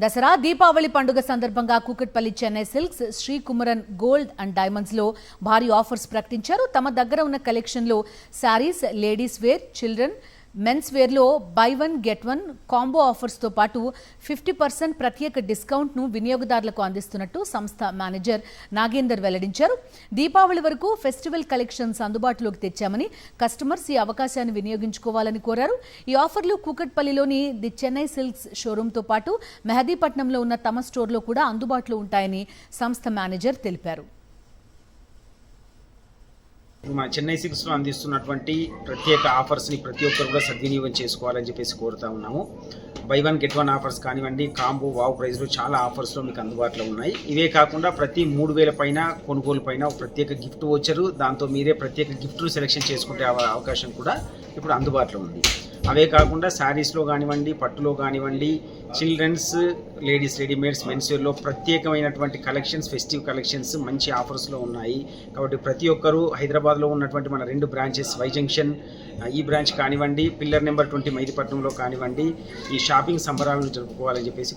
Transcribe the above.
దసరా దీపావళి పండుగ సందర్భంగా Kukatpally Chennai silks Sri Kumaran gold and diamonds లో భారీ ఆఫర్స్ ప్రకటించారు. తమ దగ్గర ఉన్న కలెక్షన్ లో sarees, ladies wear, children, men's wear లో buy one get one combo offers తో పాటు 50% ప్రత్యేక డిస్కౌంట్ ను వినియోగదారులకు అందిస్తున్నట్టు సంస్థ మేనేజర్ నాగేందర్ వెల్లడించారు. దీపావళి వరకు ఫెస్టివల్ కలెక్షన్స్ అందుబాటులోకి తెచ్చామని కస్టమర్స్ ఈ అవకాశాన్ని వినియోగించుకోవాలని కోరారు. ఈ ఆఫర్లు కూకట్పల్లిలోని ది చెన్నై సిల్క్స్ షోరూమ్ తో పాటు మెహదీపట్నంలో ఉన్న తమ స్టోర్లో కూడా అందుబాటులో ఉంటాయని సంస్థ మేనేజర్ తెలిపారు. మా చెన్నై సిల్క్స్లో అందిస్తున్నటువంటి ప్రత్యేక ఆఫర్స్ని ప్రతి ఒక్కరు కూడా సద్వినియోగం చేసుకోవాలని చెప్పేసి కోరుతా ఉన్నాము. By one get one offers కానివ్వండి, కాంబో వావ్ ప్రైస్లో చాలా ఆఫర్స్లో మీకు అందుబాటులో ఉన్నాయి. ఇవే కాకుండా ప్రతి 3,000 పైన కొనుగోలు పైన ఒక ప్రత్యేక గిఫ్ట్ వచ్చారు. దాంతో మీరే ప్రత్యేక గిఫ్ట్ను సెలెక్షన్ చేసుకునే అవకాశం కూడా ఇప్పుడు అందుబాటులో ఉంది. అవే కాకుండా శారీస్లో కానివ్వండి, పట్టులో కానివ్వండి, చిల్డ్రన్స్, లేడీస్ రెడీమేడ్స్, మెన్స్వేర్లో ప్రత్యేకమైనటువంటి కలెక్షన్స్, ఫెస్టివ్ కలెక్షన్స్ మంచి ఆఫర్స్లో ఉన్నాయి. కాబట్టి ప్రతి ఒక్కరూ హైదరాబాద్లో ఉన్నటువంటి మన 2 బ్రాంచెస్ వై జంక్షన్ ఈ బ్రాంచ్ కానివ్వండి, పిల్లర్ నెంబర్ 20 మెహదీపట్నంలో కానివ్వండి, ఈ షాపింగ్ సంబరాలను జరుపుకోవాలని చెప్పేసి